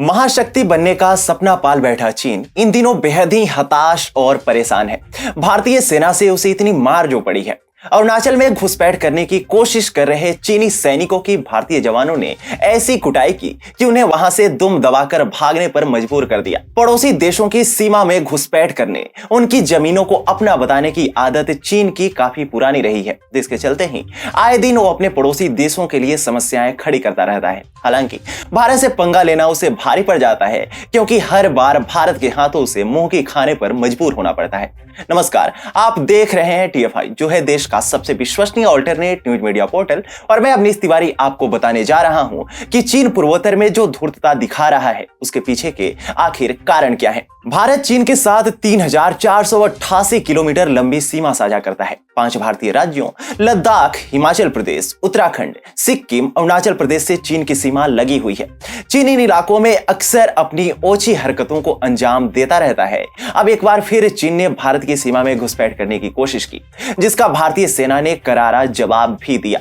महाशक्ति बनने का सपना पाल बैठा चीन इन दिनों बेहद ही हताश और परेशान है। भारतीय सेना से उसे इतनी मार जो पड़ी है। अरुणाचल में घुसपैठ करने की कोशिश कर रहे चीनी सैनिकों की भारतीय जवानों ने ऐसी कुटाई की कि उन्हें वहां से दुम दबाकर भागने पर मजबूर कर दिया। पड़ोसी देशों की सीमा में घुसपैठ करने, उनकी जमीनों को अपना बताने की आदत चीन की काफी पुरानी रही है, जिसके चलते ही आए दिन वो अपने पड़ोसी देशों के लिए समस्याएं खड़ी करता रहता है। हालांकि भारत से पंगा लेना उसे भारी पड़ जाता है, क्योंकि हर बार भारत के हाथों से मुंह की खाने पर मजबूर होना पड़ता है। नमस्कार, आप देख रहे हैं TFI, जो है देश का सबसे विश्वसनीय अल्टरनेट न्यूज मीडिया पोर्टल, और मैं अवनीश तिवारी आपको बताने जा रहा हूं कि चीन पूर्वोत्तर में जो धूर्तता दिखा रहा है उसके पीछे के आखिर कारण क्या है। भारत चीन के साथ 3488 किलोमीटर लंबी सीमा साझा करता है। 5 भारतीय राज्यों लद्दाख, हिमाचल प्रदेश, उत्तराखंड, सिक्किम, अरुणाचल प्रदेश से चीन की सीमा लगी हुई है। चीन इन इलाकों में अक्सर अपनी ओछी हरकतों को अंजाम देता रहता है। अब एक बार फिर चीन ने भारत की सीमा में घुसपैठ करने की कोशिश की, जिसका भारतीय सेना ने करारा जवाब भी दिया।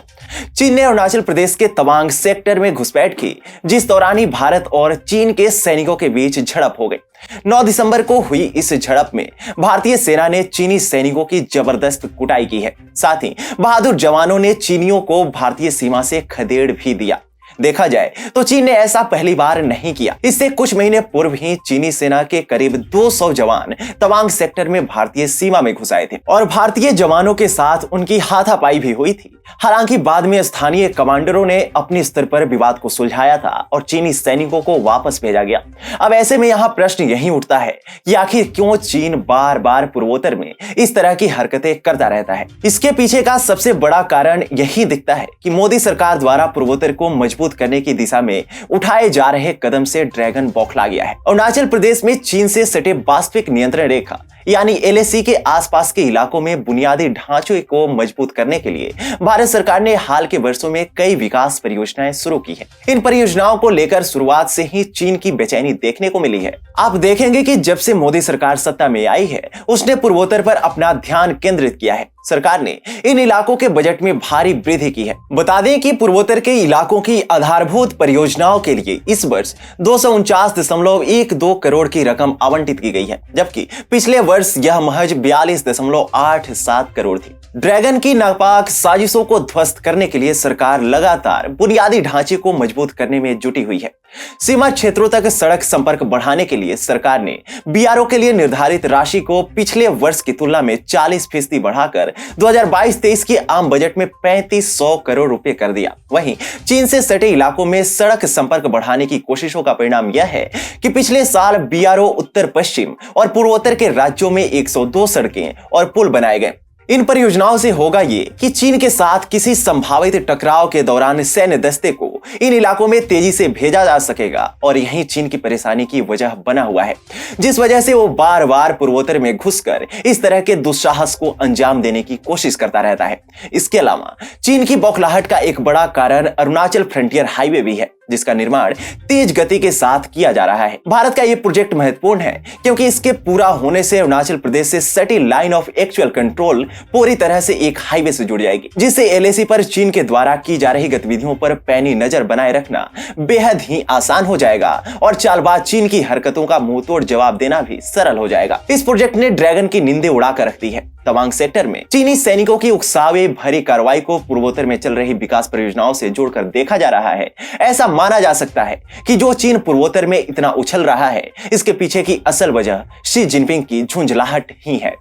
चीन ने अरुणाचल प्रदेश के तवांग सेक्टर में घुसपैठ की, जिस दौरान ही भारत और चीन के सैनिकों के बीच झड़प हो गई। 9 दिसंबर को हुई इस झड़प में भारतीय सेना ने चीनी सैनिकों की जबरदस्त कुटाई की है। साथ ही बहादुर जवानों ने चीनियों को भारतीय सीमा से खदेड़ भी दिया। देखा जाए तो चीन ने ऐसा पहली बार नहीं किया। इससे कुछ महीने पूर्व ही चीनी सेना के करीब 200 जवान तवांग सेक्टर में भारतीय सीमा में घुस आए थे और भारतीय जवानों के साथ उनकी हाथापाई भी हुई थी। हालांकि बाद में स्थानीय कमांडरों ने अपने स्तर पर विवाद को सुलझाया था और चीनी सैनिकों को वापस भेजा गया। अब ऐसे में यहाँ प्रश्न यही उठता है कि आखिर क्यों चीन बार बार पूर्वोत्तर में इस तरह की हरकतें करता रहता है। इसके पीछे का सबसे बड़ा कारण यही दिखता है कि मोदी सरकार द्वारा पूर्वोत्तर को मजबूत करने की दिशा में उठाए जा रहे कदम से ड्रैगन बौखला गया है। अरुणाचल प्रदेश में चीन से सटे वास्तविक नियंत्रण रेखा यानी LAC के आसपास के इलाकों में बुनियादी ढांचे को मजबूत करने के लिए भारत सरकार ने हाल के वर्षों में कई विकास परियोजनाएं शुरू की हैं। इन परियोजनाओं को लेकर शुरुआत से ही चीन की बेचैनी देखने को मिली है। आप देखेंगे कि जब से मोदी सरकार सत्ता में आई है, उसने पूर्वोत्तर पर अपना ध्यान केंद्रित किया है। सरकार ने इन इलाकों के बजट में भारी वृद्धि की है। बता दें कि पूर्वोत्तर के इलाकों की आधारभूत परियोजनाओं के लिए इस वर्ष 249.12 करोड़ की रकम आवंटित की गई है, जबकि पिछले वर्ष यह महज 42.87 करोड़ थी। ड्रैगन की नापाक साजिशों को ध्वस्त करने के लिए सरकार लगातार बुनियादी ढांचे को मजबूत करने में जुटी हुई है। सीमा क्षेत्रों तक सड़क संपर्क बढ़ाने के लिए सरकार ने BRO के लिए निर्धारित राशि को पिछले वर्ष की तुलना में 40% बढ़ाकर 2022-23 के आम बजट में 3500 करोड़ रुपए कर दिया। वहीं चीन से सटे इलाकों में सड़क संपर्क बढ़ाने की कोशिशों का परिणाम यह है कि पिछले साल BRO उत्तर पश्चिम और पूर्वोत्तर के राज्यों में 102 सड़कें और पुल बनाए गए। इन परियोजनाओं से होगा ये कि चीन के साथ किसी संभावित टकराव के दौरान सैन्य दस्ते को इन इलाकों में तेजी से भेजा जा सकेगा, और यही चीन की परेशानी की वजह बना हुआ है, जिस वजह से वो बार बार पूर्वोत्तर में घुसकर इस तरह के दुस्साहस को अंजाम देने की कोशिश करता रहता है। इसके अलावा चीन की बौखलाहट का एक बड़ा कारण अरुणाचल फ्रंटियर हाईवे भी है, जिसका निर्माण तेज गति के साथ किया जा रहा है। भारत का यह प्रोजेक्ट महत्वपूर्ण है क्योंकि इसके पूरा होने से अरुणाचल प्रदेश से सटी लाइन ऑफ एक्चुअल कंट्रोल पूरी तरह से एक हाईवे से जुड़ जाएगी, जिससे LAC पर चीन के द्वारा की जा रही गतिविधियों पर पैनी नजर बनाए रखना बेहद ही आसान हो जाएगा और चालबाज चीन की हरकतों का मुंहतोड़ जवाब देना भी सरल हो जाएगा। इस प्रोजेक्ट ने ड्रैगन की नींदें उड़ाकर रख दी है। तवांग सेक्टर में चीनी सैनिकों की उकसावे भरी कार्रवाई को पूर्वोत्तर में चल रही विकास परियोजनाओं से जोड़कर देखा जा रहा है। ऐसा माना जा सकता है कि जो चीन पूर्वोत्तर में इतना उछल रहा है, इसके पीछे की असल वजह शी जिनपिंग की झुंझलाहट ही है।